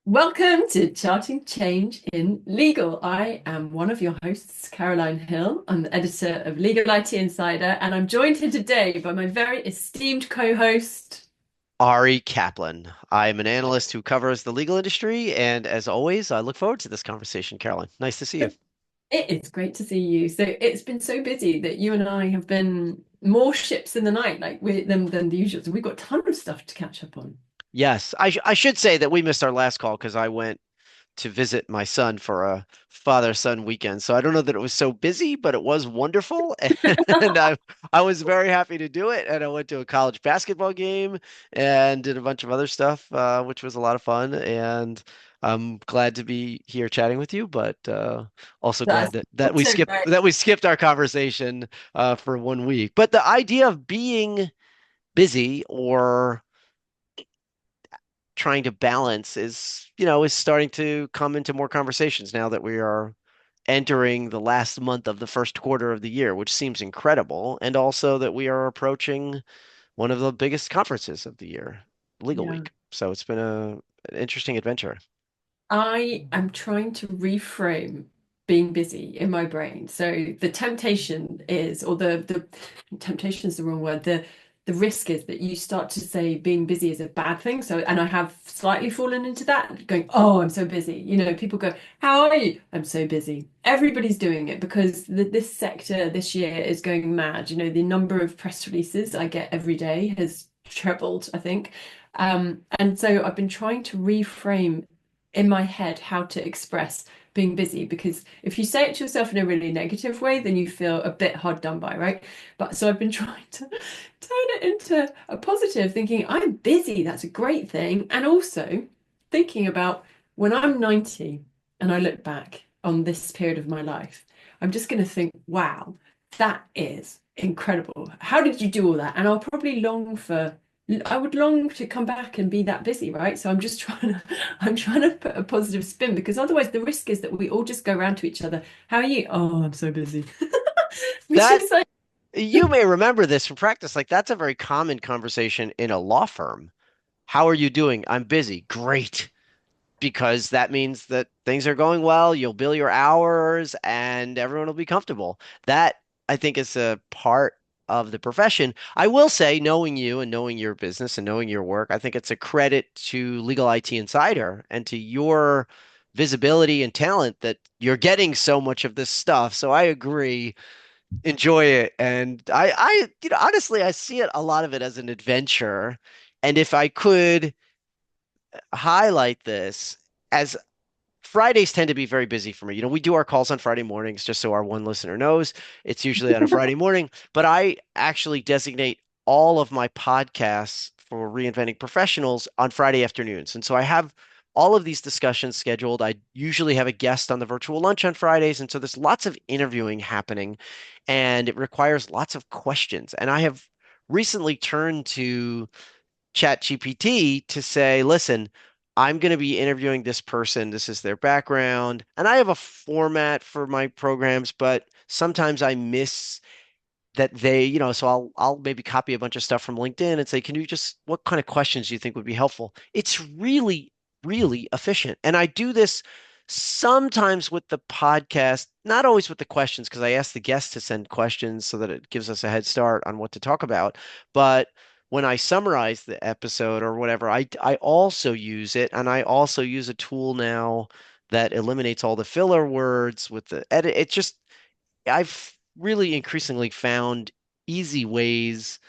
Welcome to Charting Change in Legal. I am one of your hosts, Caroline Hill. I'm the editor of Legal IT Insider, and I'm joined here today by my very esteemed co-host. Ari Kaplan. I'm an analyst who covers the legal industry, and as always, I look forward to this conversation, Caroline. Nice to see you. It is great to see you. So it's been so busy that you and I have been more ships in the night, than the usual. So we've got a ton of stuff to catch up on. Yes, I should say that we missed our last call because I went to visit my son for a father-son weekend. So I don't know that it was so busy, but it was wonderful, and I was very happy to do it. And I went to a college basketball game and did a bunch of other stuff, which was a lot of fun. And I'm glad to be here chatting with you, but also glad That's that we important, skipped right? our conversation for 1 week. But the idea of being busy or trying to balance is starting to come into more conversations now that we are entering the last month of the first quarter of the year, which seems incredible, and also that we are approaching one of the biggest conferences of the year, Legal Yeah. Week. So it's been an interesting adventure. I am trying to reframe being busy in my brain. So the temptation is, or the temptation is the wrong word. The risk is that you start to say being busy is a bad thing. So, and I have slightly fallen into that, going, "Oh, I'm so busy." People go, "How are you?" "I'm so busy." Everybody's doing it because this sector this year is going mad. The number of press releases I get every day has trebled, I think. And so I've been trying to reframe in my head how to express being busy, because if you say it to yourself in a really negative way, then you feel a bit hard done by, right? But so I've been trying to turn it into a positive, thinking I'm busy, that's a great thing. And also thinking about when I'm 90 and I look back on this period of my life, I'm just going to think, wow, that is incredible. How did you do all that? And I'll probably I would long to come back and be that busy, right? So I'm trying to put a positive spin, because otherwise the risk is that we all just go around to each other. How are you? Oh, I'm so busy. Which That is like, you may remember this from practice. Like that's a very common conversation in a law firm. How are you doing? I'm busy. Great. Because that means that things are going well, you'll bill your hours, and everyone will be comfortable. That I think is a part of the profession. I will say, knowing you and knowing your business and knowing your work, I think it's a credit to Legal IT Insider and to your visibility and talent that you're getting so much of this stuff. So I agree, enjoy it. And honestly, I see it a lot of it as an adventure. And if I could highlight this, as Fridays tend to be very busy for me. We do our calls on Friday mornings, just so our one listener knows. It's usually on a Friday morning, but I actually designate all of my podcasts for Reinventing Professionals on Friday afternoons. And so I have all of these discussions scheduled. I usually have a guest on the virtual lunch on Fridays. And so there's lots of interviewing happening, and it requires lots of questions. And I have recently turned to ChatGPT to say, listen, I'm going to be interviewing this person. This is their background. And I have a format for my programs, but sometimes I miss that so I'll maybe copy a bunch of stuff from LinkedIn and say, can you just, what kind of questions do you think would be helpful? It's really, really efficient. And I do this sometimes with the podcast, not always with the questions, because I ask the guests to send questions so that it gives us a head start on what to talk about. But when I summarize the episode or whatever, I also use it, and I also use a tool now that eliminates all the filler words with the edit. It's just I've really increasingly found easy ways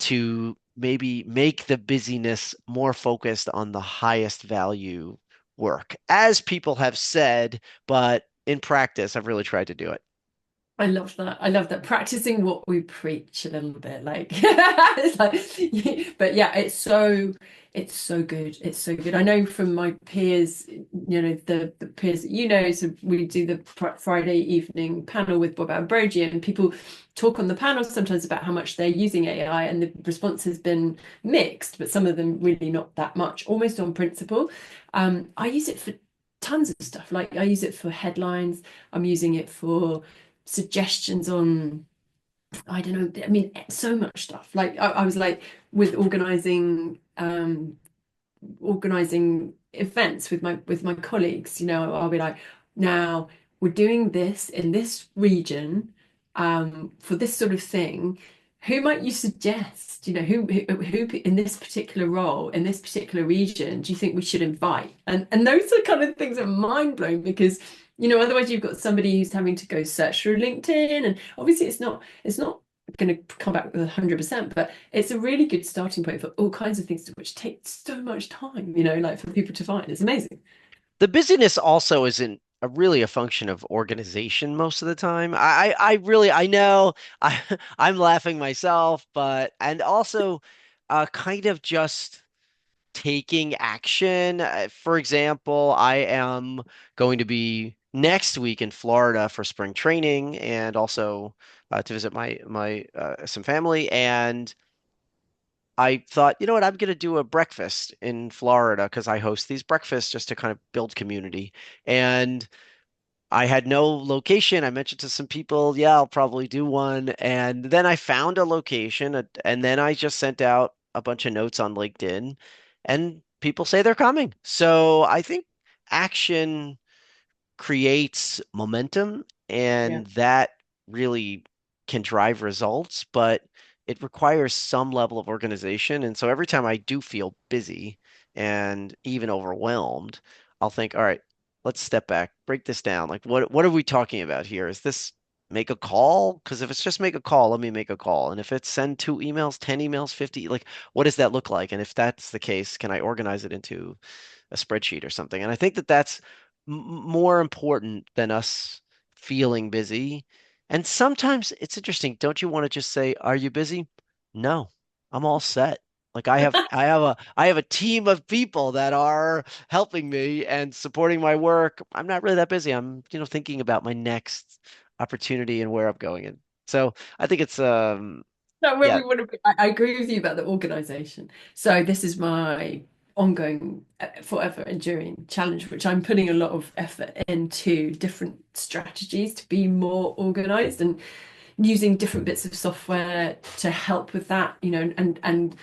to maybe make the busyness more focused on the highest value work, as people have said, but in practice, I've really tried to do it. I love that. I love that. Practicing what we preach a little bit, like it's like, but yeah, it's so good. It's so good. I know from my peers, the peers that so we do the Friday evening panel with Bob Ambrogi, and people talk on the panel sometimes about how much they're using AI, and the response has been mixed, but some of them really not that much, almost on principle. I use it for tons of stuff. Like I use it for headlines. I'm using it for suggestions on, I don't know, I mean, so much stuff. Like I was like with organizing organizing events with my colleagues, I'll be like, now we're doing this in this region, for this sort of thing. Who might you suggest? Who in this particular role, in this particular region, do you think we should invite? And those are kind of things that are mind blowing because, otherwise you've got somebody who's having to go search through LinkedIn, and obviously it's not going to come back with 100%, but it's a really good starting point for all kinds of things which take so much time, like for people to find. It's amazing. The busyness also isn't really a function of organization most of the time. I really, I know I, I'm laughing myself, but, and also kind of just taking action. For example, I am going to be next week in Florida for spring training and also to visit my some family. And I thought, you know what, I'm going to do a breakfast in Florida because I host these breakfasts just to kind of build community. And I had no location. I mentioned to some people, yeah, I'll probably do one. And then I found a location, and then I just sent out a bunch of notes on LinkedIn, and people say they're coming. So I think action creates momentum, Yeah. and that really can drive results, but it requires some level of organization. And so every time I do feel busy and even overwhelmed, I'll think, all right, let's step back, break this down. Like what are we talking about here? Is this make a call? Because if it's just make a call, let me make a call. And if it's send 2 emails, 10 emails, 50, like what does that look like? And if that's the case, can I organize it into a spreadsheet or something? And I think that that's more important than us feeling busy. And sometimes it's interesting. Don't you want to just say, "Are you busy?" No, I'm all set. Like I have a team of people that are helping me and supporting my work. I'm not really that busy. I'm, thinking about my next opportunity and where I'm going. And so I think it's Not where yeah, we want to be. I agree with you about the organization. So this is my ongoing, forever enduring challenge, which I'm putting a lot of effort into different strategies to be more organized and using different bits of software to help with that, and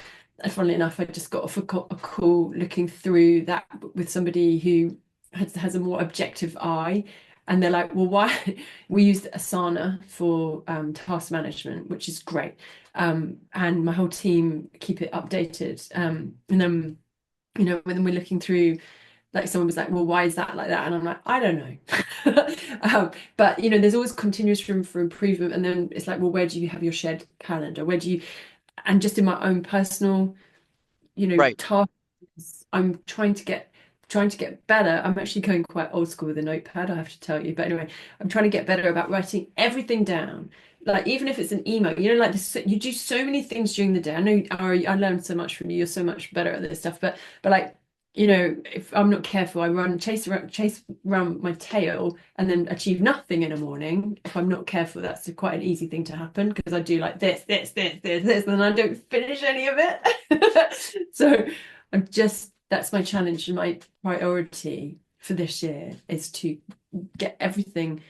funnily enough, I just got off a call looking through that with somebody who has a more objective eye. And they're like, well, why we used Asana for task management, which is great. And my whole team keep it updated. And then, when we're looking through, like someone was like, well, why is that like that? And I'm like, I don't know. But there's always continuous room for improvement. And then it's like, well, where do you have your shared calendar? Where do you, and just in my own personal, right. tasks, I'm trying to get better. I'm actually going quite old school with a notepad, I have to tell you. But anyway, I'm trying to get better about writing everything down. Like even if it's an email, like this, you do so many things during the day. I know, Ari, I learned so much from you. You're so much better at this stuff. But like, if I'm not careful, I chase around my tail and then achieve nothing in a morning. If I'm not careful, that's quite an easy thing to happen because I do like this, and I don't finish any of it. So that's my challenge and my priority for this year is to get everything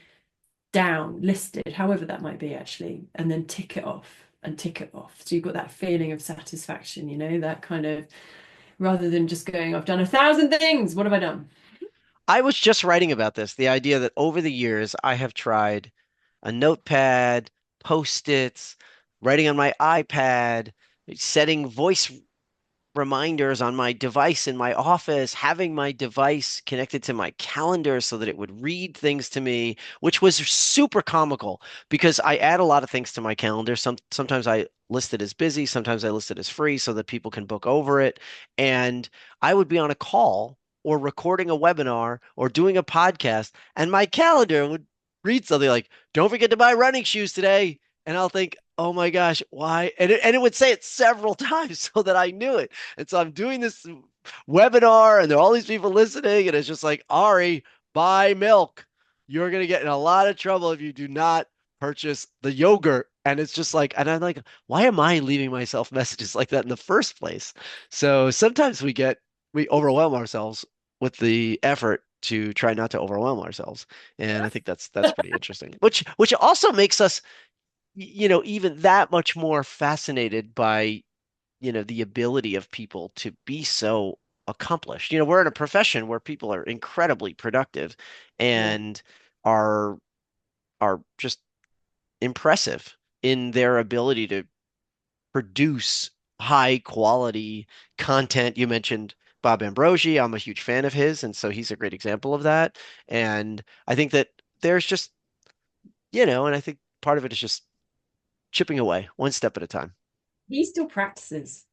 down, listed, however that might be actually, and then tick it off and tick it off. So you've got that feeling of satisfaction, that kind of, rather than just going, I've done 1,000 things. What have I done? I was just writing about this, the idea that over the years I have tried a notepad, post-its, writing on my iPad, setting voice reminders on my device in my office, having my device connected to my calendar so that it would read things to me, which was super comical because I add a lot of things to my calendar. Sometimes I list it as busy, sometimes I list it as free so that people can book over it. And I would be on a call or recording a webinar or doing a podcast, and my calendar would read something like, "Don't forget to buy running shoes today." And I'll think, oh my gosh, why? And it would say it several times so that I knew it. And so I'm doing this webinar and there are all these people listening, and it's just like, Ari, buy milk. You're gonna get in a lot of trouble if you do not purchase the yogurt. And it's just like, and I'm like, why am I leaving myself messages like that in the first place? So sometimes we overwhelm ourselves with the effort to try not to overwhelm ourselves. And I think that's pretty interesting. Which also makes us even that much more fascinated by, the ability of people to be so accomplished. We're in a profession where people are incredibly productive Yeah. and are just impressive in their ability to produce high quality content. You mentioned Bob Ambrogi. I'm a huge fan of his, and so he's a great example of that. And I think that there's just, and I think part of it is just chipping away one step at a time. He still practices.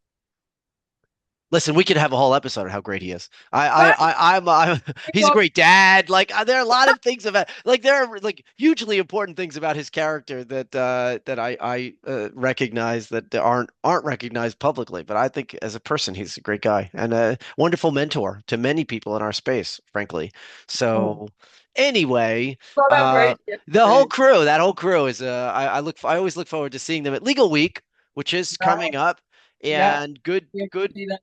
Listen, we could have a whole episode on how great he is. Right. He's a great dad. Like there are a lot of things about, like there are like hugely important things about his character that I recognize that aren't recognized publicly. But I think as a person, he's a great guy and a wonderful mentor to many people in our space, frankly. Oh, So anyway, well, that uh, broke the the whole episode. crew, that whole crew is I always look forward to seeing them at Legal Week, which is Right. coming up, Yeah. and good Yeah. good Do that.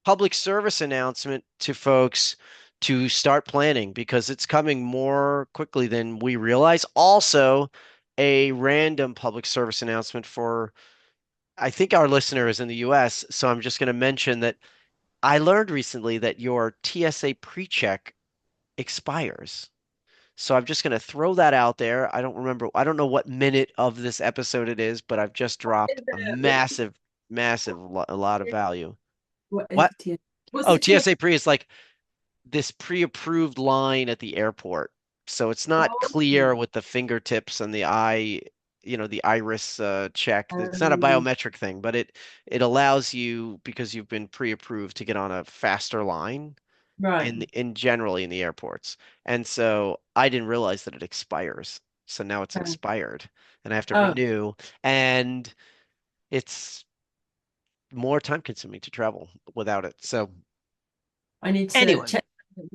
public service announcement to folks to start planning because it's coming more quickly than we realize. Also, a random public service announcement for, I think our listener is in the US, so I'm just going to mention that I learned recently that your TSA pre-check expires. So I'm just going to throw that out there. I don't know what minute of this episode it is, but I've just dropped a What's a lot of the, value. what is What? the TS? What's Oh, the TS? TSA pre is like this pre-approved line at the airport. So it's not Oh, clear with the fingertips and the iris check. It's not a biometric thing, but it allows you because you've been pre-approved to get on a faster line right. in generally in the airports. And so I didn't realize that it expires. So now it's Um, expired and I have to oh, renew and it's more time consuming to travel without it. So I need to anyway,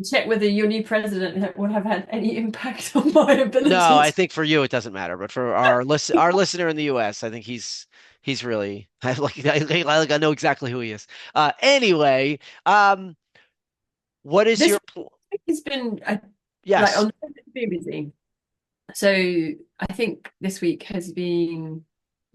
check whether your new president will have had any impact on my no, ability I to. think for you it doesn't matter, but for our listener in the US, I think he's really I know exactly who he is. Anyway, what is This your pl week has been like Yes. on very busy. So I think this week has been,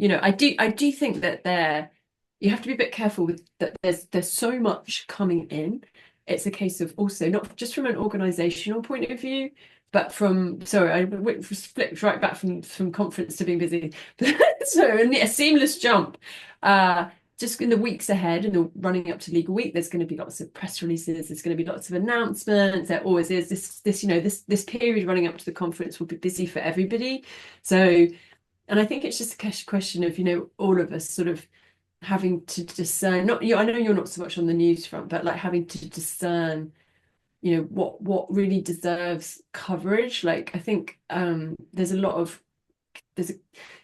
I do think that you have to be a bit careful with that. There's so much coming in. It's a case of also not just from an organizational point of view, but sorry, I flipped right back from conference to being busy. So a seamless jump. Just in the weeks ahead and the running up to Legal Week, there's going to be lots of press releases. There's going to be lots of announcements. There always is this period running up to the conference will be busy for everybody. So, and I think it's just a question of all of us sort of having to discern. Not you. I know you're not so much on the news front, but like having to discern what really deserves coverage. Like I think there's a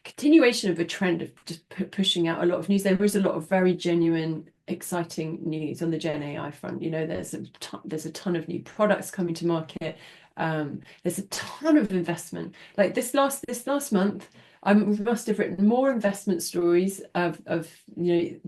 continuation of a trend of just pushing out a lot of news. There is a lot of very genuine, exciting news on the Gen AI front. There's a ton of new products coming to market. There's a ton of investment. Like this last month, I must have written more investment stories of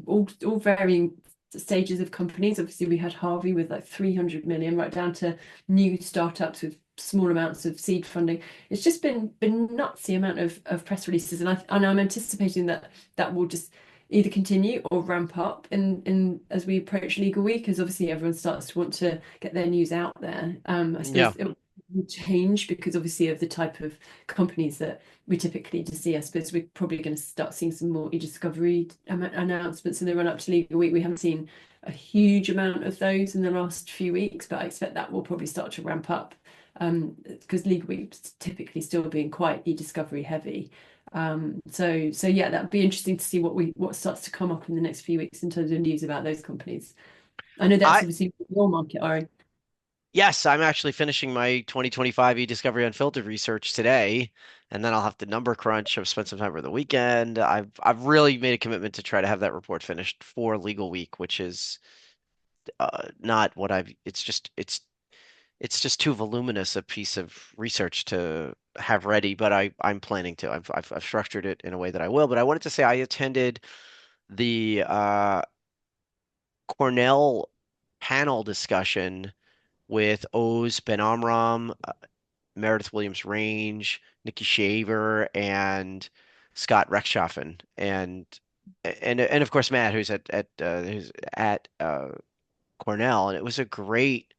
all varying stages of companies. Obviously, we had Harvey with like 300 million, right down to new startups with small amounts of seed funding. It's just been nuts the amount of press releases, and I'm anticipating that will just either continue or ramp up in as we approach Legal Week, as obviously everyone starts to want to get their news out there. I Yeah. suppose it will change because obviously of the type of companies that we typically to see. I suppose we're probably going to start seeing some more e-discovery announcements in the run up to Legal Week. We haven't seen a huge amount of those in the last few weeks, but I expect that will probably start to ramp up because Legal Week's typically still being quite e-discovery heavy. So yeah, that'd be interesting to see what starts to come up in the next few weeks in terms of news about those companies. I know that's I obviously your market, Ari. Yes, I'm actually finishing my 2025 eDiscovery Unfiltered research today, and then I'll have to number crunch. I've spent some time over the weekend. I've really made a commitment to try to have that report finished for Legal Week, which is not what I've. It's just too voluminous a piece of research to have ready, but I'm planning to. I've structured it in a way that I will. But I wanted to say I attended the Cornell panel discussion with Oz Ben Amram, Meredith Williams Range, Nikki Shaver, and Scott Rechtschaffen, and of course Matt, who's at Cornell, and it was a great,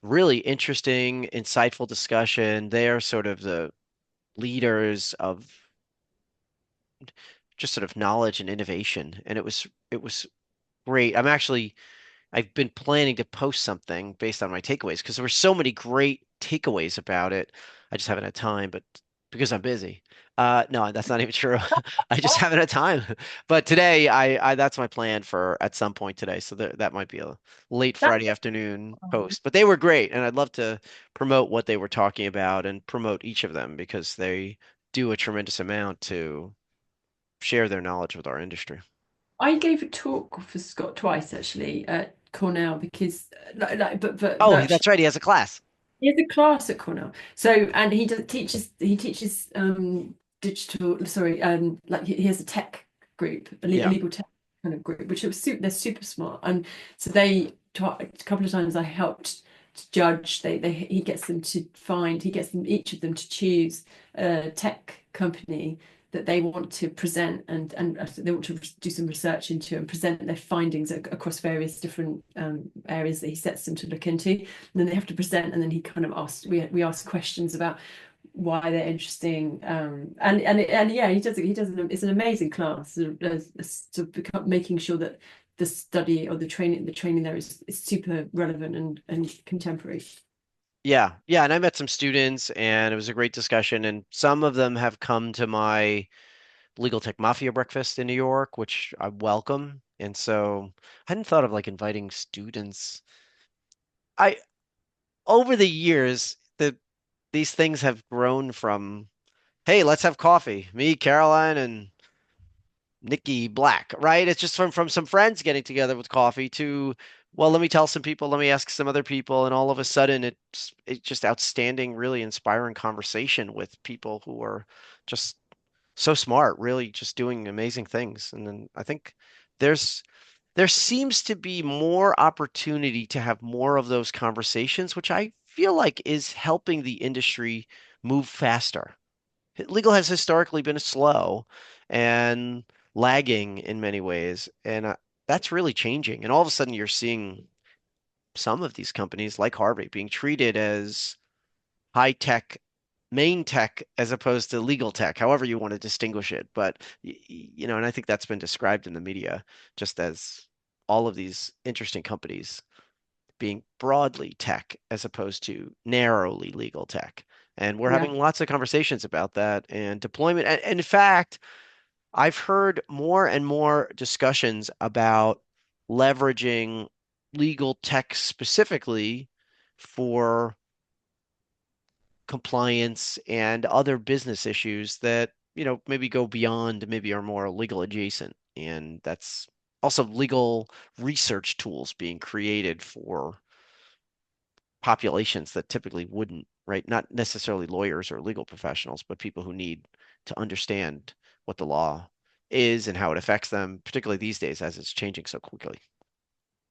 really interesting, insightful discussion. They're sort of the leaders of just sort of knowledge and innovation, and it was great. I've been planning to post something based on my takeaways because there were so many great takeaways about it. I just haven't had time, but because I'm busy. No, that's not even true. I just haven't had time. But today, I that's my plan for at some point today. So that might be a late That, Friday afternoon post. But they were great, and I'd love to promote what they were talking about and promote each of them because they do a tremendous amount to share their knowledge with our industry. I gave a talk for Scott twice actually at Cornell because but Oh, virtually. that's right. He has a class. He has a class at Cornell. So, and he teaches digital, sorry, like he has a tech group, a Yeah. legal tech kind of group, which they're super smart. And so they a couple of times I helped to judge. He gets them to he gets them each of them to choose a tech company that they want to present and they want to do some research into and present their findings across various different areas that he sets them to look into. And then they have to present, and then he kind of asked, we ask questions about why they're interesting, and yeah, it's an amazing class, to become making sure that the study or the training there is super relevant and contemporary. Yeah, yeah, and I met some students and it was a great discussion and some of them have come to my legal tech mafia breakfast in New York, which I welcome. And so I hadn't thought of like inviting students. I over the years, these things have grown from, hey, let's have coffee. Me, Caroline, and Nikki Black, right? It's just from some friends getting together with coffee to, well, let me tell some people, let me ask some other people, and all of a sudden it's just outstanding, really inspiring conversation with people who are just so smart, really just doing amazing things. And then I think there's there seems to be more opportunity to have more of those conversations, which I feel like is helping the industry move faster. Legal has historically been slow and lagging in many ways, and that's really changing. And all of a sudden, you're seeing some of these companies like Harvey being treated as high tech, main tech, as opposed to legal tech, however you want to distinguish it. But and I think that's been described in the media just as all of these interesting companies being broadly tech as opposed to narrowly legal tech. And we're Yeah. having lots of conversations about that and deployment. And in fact, I've heard more and more discussions about leveraging legal tech specifically for compliance and other business issues that, maybe go beyond, maybe are more legal adjacent. And that's also legal research tools being created for populations that typically wouldn't, right? Not necessarily lawyers or legal professionals, but people who need to understand what the law is and how it affects them, particularly these days as it's changing so quickly.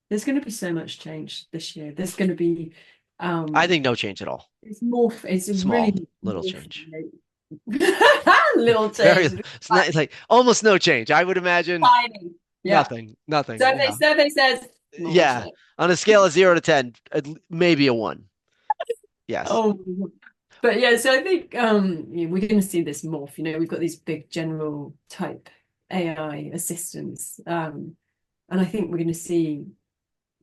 There's going to be so much change this year. There's going to be I um think no change at all. it's a Small, really little morph, change. little Very, change. it's like almost no change. I would imagine Tiny. Yeah. nothing, nothing. Survey Yeah. survey says small Yeah. change. On a scale of 0 to 10, maybe a 1. Yes. Oh, but yeah, so I think we're going to see this morph. We've got these big general type AI assistants, and I think we're going to see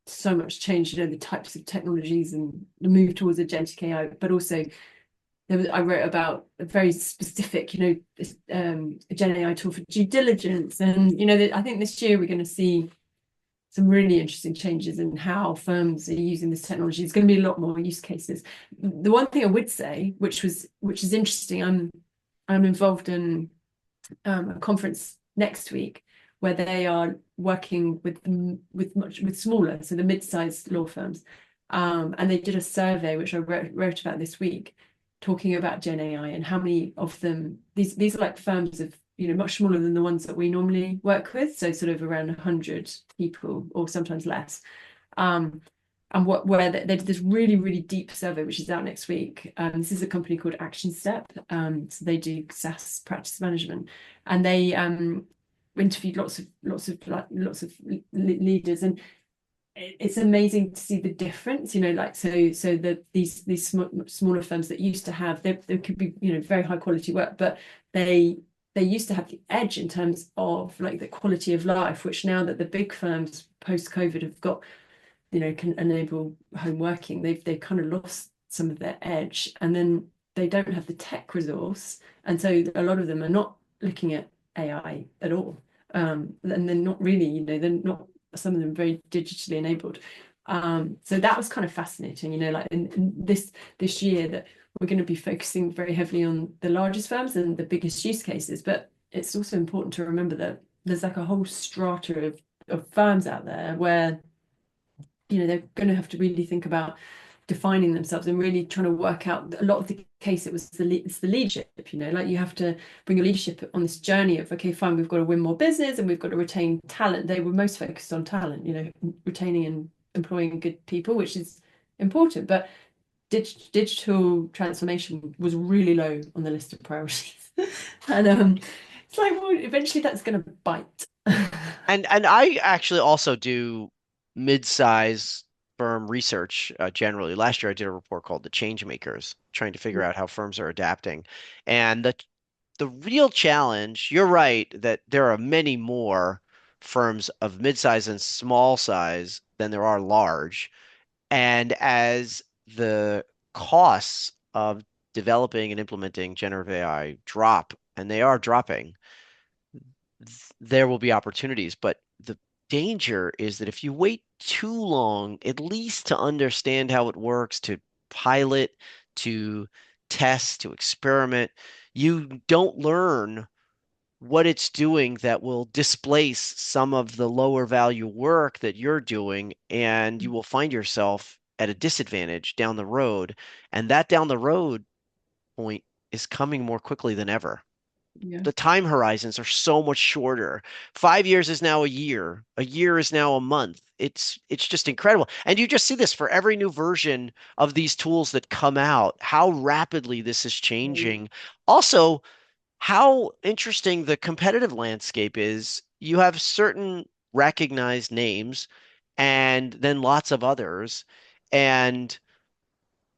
so much change. The types of technologies and the move towards agentic AI, but also I wrote about a very specific, a Gen AI tool for due diligence, and I think this year we're going to see some really interesting changes in how firms are using this technology. There's going to be a lot more use cases. The one thing I would say, which is interesting, I'm involved in a conference next week where they are working with smaller, so the mid-sized law firms, and they did a survey which I wrote about this week, talking about Gen AI and how many of them these are like firms of much smaller than the ones that we normally work with, so sort of around 100 people or sometimes less. Um, and where they did this really, really deep survey, which is out next week. This is a company called Action Step. So they do SaaS practice management, and they interviewed lots of leaders, and it's amazing to see the difference, like so these smaller firms that used to have there could be, very high quality work, but they they used to have the edge in terms of like the quality of life, which now that the big firms post COVID have got, can enable home working, they've kind of lost some of their edge, and then they don't have the tech resource, and so a lot of them are not looking at AI at all. And they're not really, they're not, some of them very digitally enabled. So that was kind of fascinating, like in this year that we're going to be focusing very heavily on the largest firms and the biggest use cases, but it's also important to remember that there's like a whole strata of firms out there where, they're going to have to really think about defining themselves and really trying to work out. A lot of the case, it's the leadership, like you have to bring your leadership on this journey of, okay, fine, we've got to win more business and we've got to retain talent. They were most focused on talent, retaining and employing good people, which is important, but digital transformation was really low on the list of priorities. And it's like, well, eventually that's going to bite. And I actually also do mid-size firm research generally. Last year I did a report called The Change Makers, trying to figure out how firms are adapting. And the real challenge, you're right that there are many more firms of mid-size and small size than there are large. And as the costs of developing and implementing generative AI drop, and they are dropping, there will be opportunities. But the danger is that if you wait too long, at least to understand how it works, to pilot, to test, to experiment, you don't learn what it's doing that will displace some of the lower value work that you're doing, and you will find yourself at a disadvantage down the road. And that down the road point is coming more quickly than ever. Yeah. The time horizons are so much shorter. 5 years is now a year. A year is now a month. It's just incredible. And you just see this for every new version of these tools that come out, how rapidly this is changing. Also, how interesting the competitive landscape is. You have certain recognized names and then lots of others, and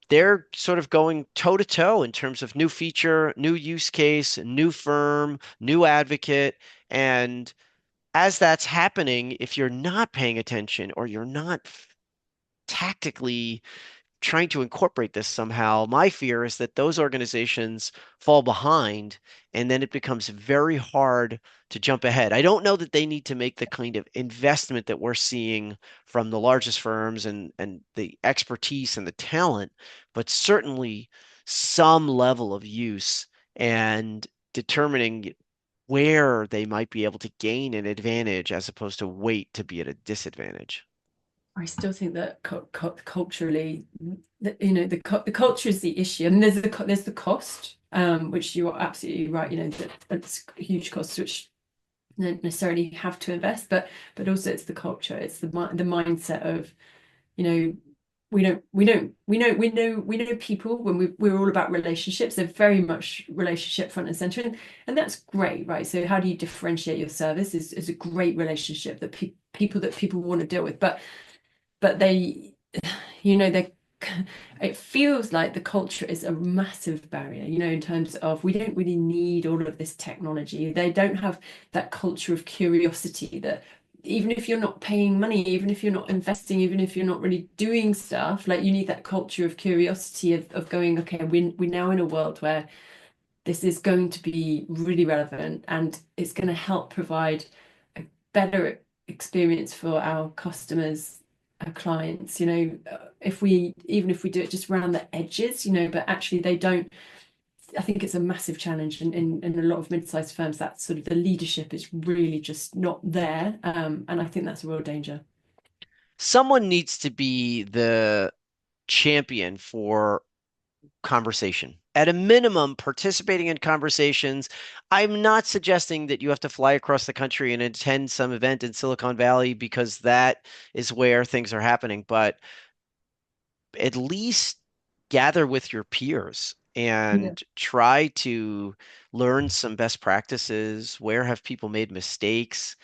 they're sort of going toe to toe in terms of new feature, new use case, new firm, new advocate. And as that's happening, if you're not paying attention or you're not tactically trying to incorporate this somehow, my fear is that those organizations fall behind and then it becomes very hard to jump ahead. I don't know that they need to make the kind of investment that we're seeing from the largest firms and the expertise and the talent, but certainly some level of use and determining where they might be able to gain an advantage as opposed to wait to be at a disadvantage. I still think that culturally, the culture is the issue, and there's the cost, which you are absolutely right. That's a huge cost, which you don't necessarily have to invest, but also it's the culture, it's the mindset of, you know, we know people when we're all about relationships. They're very much relationship front and center, and that's great, right? So how do you differentiate your service is a great relationship that people want to deal with, but they, they it feels like the culture is a massive barrier, in terms of we don't really need all of this technology. They don't have that culture of curiosity that even if you're not paying money, even if you're not investing, even if you're not really doing stuff, like you need that culture of curiosity of going, okay, we're now in a world where this is going to be really relevant and it's going to help provide a better experience for our customers, our clients, if we even if we do it just around the edges, but actually they don't. I think it's a massive challenge in a lot of mid-sized firms that sort of the leadership is really just not there. And I think that's a real danger. Someone needs to be the champion for conversation. At a minimum, participating in conversations. I'm not suggesting that you have to fly across the country and attend some event in Silicon Valley because that is where things are happening, but at least gather with your peers Yeah. and try to learn some best practices. Where have people made mistakes?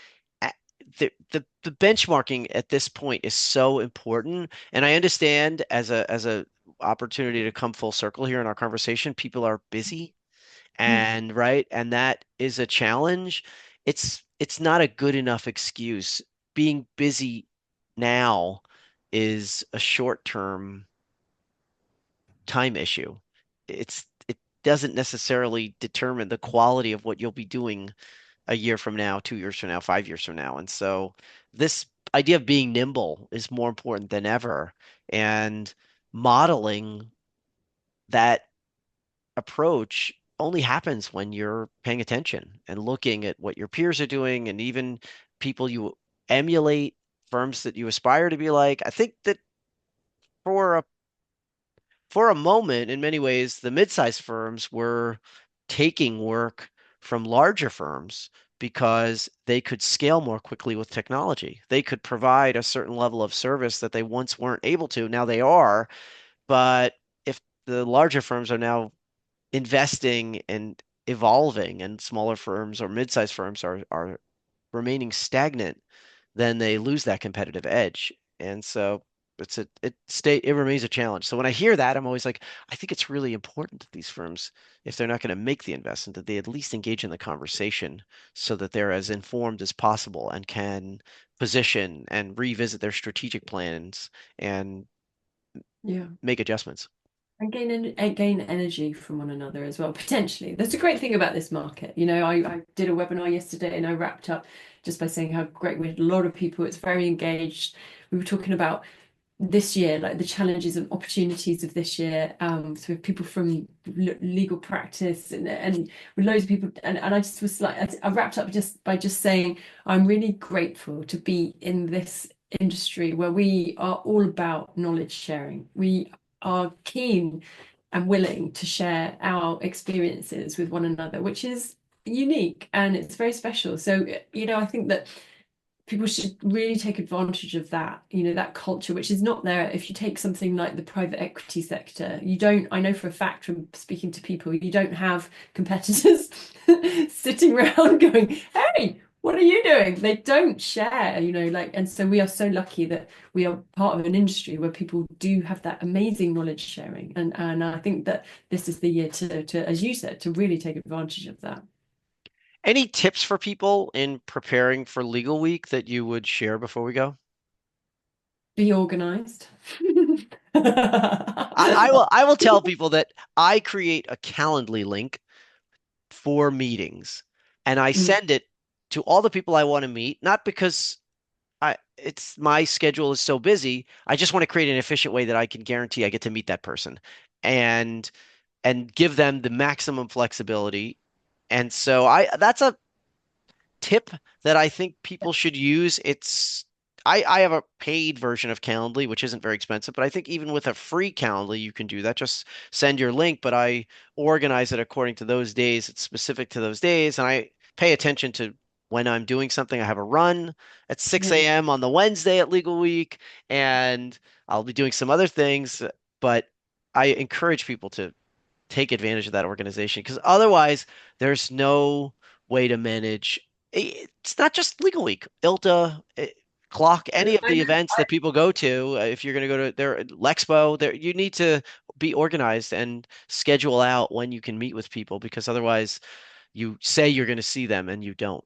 the benchmarking at this point is so important. And I understand as a opportunity to come full circle here in our conversation, people are busy Mm. and right, and that is a challenge. It's not a good enough excuse. Being busy now is a short-term time issue. It doesn't necessarily determine the quality of what you'll be doing a year from now, 2 years from now, 5 years from now. And so this idea of being nimble is more important than ever. And modeling that approach only happens when you're paying attention and looking at what your peers are doing and even people you emulate, firms that you aspire to be like. I think that for a for a moment, in many ways, the mid-sized firms were taking work from larger firms because they could scale more quickly with technology. They could provide a certain level of service that they once weren't able to. Now they are, but if the larger firms are now investing and evolving and smaller firms or mid-sized firms are remaining stagnant, then they lose that competitive edge. And so it remains a challenge. So when I hear that, I'm always like, I think it's really important that these firms, if they're not going to make the investment, that they at least engage in the conversation so that they're as informed as possible and can position and revisit their strategic plans and Yeah. make adjustments. And gain energy from one another as well, potentially. That's a great thing about this market. You know, I did a webinar yesterday and I wrapped up just by saying how great we had a lot of people. It's very engaged. We were talking about this year, like the challenges and opportunities of this year. So with people from legal practice and with loads of people, and I just was like, I wrapped up just by just saying I'm really grateful to be in this industry where we are all about knowledge sharing. We are keen and willing to share our experiences with one another, which is unique and it's very special. So, you know, I think that people should really take advantage of that, you know, that culture, which is not there. If you take something like the private equity sector, you don't, I know for a fact from speaking to people, you don't have competitors sitting around going, hey, what are you doing? They don't share, you know, like, and so we are so lucky that we are part of an industry where people do have that amazing knowledge sharing. And I think that this is the year to, as you said, to really take advantage of that. Any tips for people in preparing for Legal Week that you would share before we go? Be organized. I will tell people that I create a Calendly link for meetings and I Mm, send it to all the people I want to meet, not because I it's my schedule is so busy. I just want to create an efficient way that I can guarantee I get to meet that person and and give them the maximum flexibility. And so I that's a tip that I think people should use. I have a paid version of Calendly, which isn't very expensive, but I think even with a free Calendly, you can do that. Just send your link, but I organize it according to those days. It's specific to those days, and I pay attention to when I'm doing something. I have a run at yeah. 6 a.m. on the Wednesday at Legal Week, and I'll be doing some other things, but I encourage people to take advantage of that organization because otherwise there's no way to manage. It's not just Legal Week, ILTA, Clock, any of I the know. events that people go to. If you're going to go to their Lexpo, there you need to be organized and schedule out when you can meet with people because otherwise you say you're going to see them and you don't.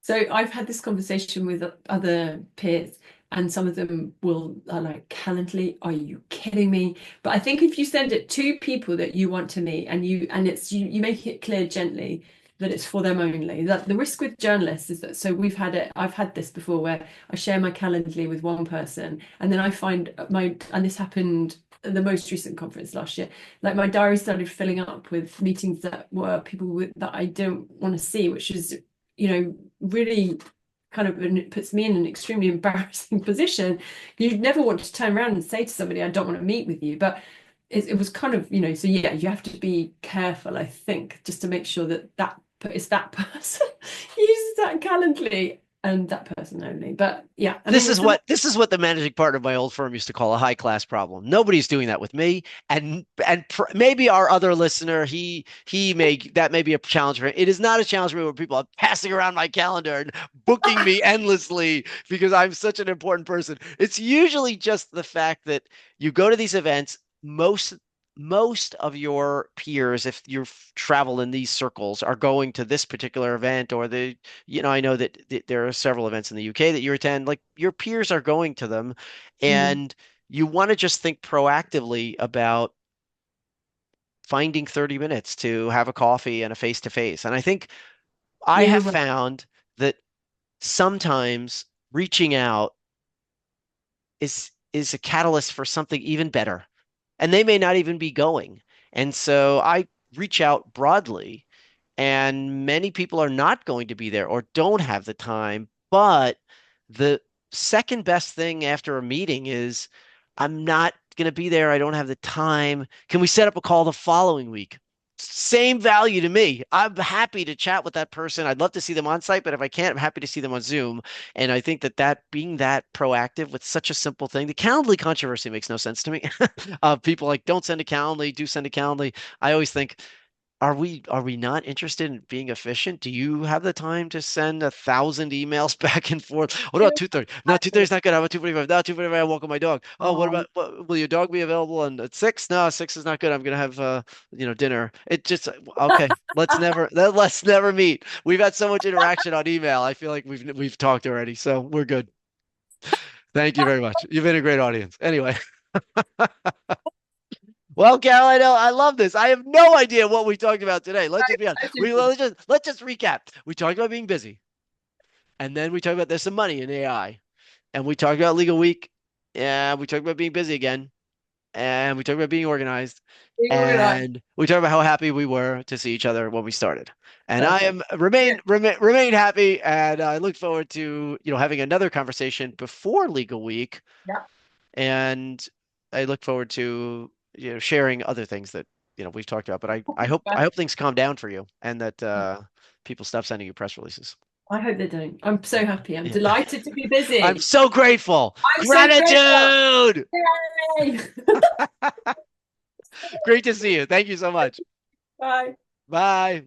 So I've had this conversation with other peers, and some of them will are like, Calendly, are you kidding me? But I think if you send it to people that you want to meet, and it's you make it clear gently that it's for them only. That the risk with journalists is that so I've had this before where I share my Calendly with one person, and then I find and this happened at the most recent conference last year, like my diary started filling up with meetings that were people that I don't want to see, which is, you know, really kind of, and it puts me in an extremely embarrassing position. You'd never want to turn around and say to somebody, I don't want to meet with you. But it was kind of, you know, so yeah, you have to be careful, I think, just to make sure that it's that person uses that Calendly and that person only. But yeah, I This mean, is it's the what the managing partner of my old firm used to call a high class problem. Nobody's doing that with me, and maybe our other listener, he may that may be a challenge for him. It is not a challenge for me where people are passing around my calendar and booking me endlessly because I'm such an important person. It's usually just the fact that you go to these events. Most of your peers, if you travel in these circles, are going to this particular event or I know that there are several events in the UK that you attend, like your peers are going to them, Mm. and you want to just think proactively about finding 30 minutes to have a coffee and a face to face. And I think I Yeah, have you're right. found that sometimes reaching out is a catalyst for something even better. And they may not even be going. And so I reach out broadly, and many people are not going to be there or don't have the time. But the second best thing after a meeting is I'm not going to be there. I don't have the time. Can we set up a call the following week? Same value to me. I'm happy to chat with that person. I'd love to see them on site, but if I can't, I'm happy to see them on Zoom. And I think that being that proactive with such a simple thing, the Calendly controversy makes no sense to me. People like don't send a Calendly, do send a Calendly. I always think are we not interested in being efficient? Do you have the time to send 1,000 emails back and forth? What about 2:30? No, 2:30 is not good. How about 2:45? No, 2:45, I'm walking my dog. Oh, what Um, about will your dog be available on at 6? No, 6 is not good. I'm gonna have dinner. It just okay. Let's never meet. We've had so much interaction on email. I feel like we've talked already, so we're good. Thank you very much. You've been a great audience. Anyway. Well, Carol, I know I love this. I have no idea what we talked about today. Let's just be honest. Let's just recap. We talked about being busy, and then we talked about there's some money in AI, and we talked about Legal Week, and we talked about being busy again, and we talked about being organized, being organized. and we talked about how happy we were to see each other when we started. And I Perfect. am Yeah. remain happy, and I look forward to having another conversation before Legal Week, Yeah. and I look forward to sharing other things that we've talked about. But I hope But I hope things calm down for you and that people stop sending you press releases. I hope they don't. I'm so happy. I'm Yeah. delighted to be I'm busy. so grateful. I'm so grateful. Gratitude. Yay! Great to see you. Thank you so much. Bye. Bye.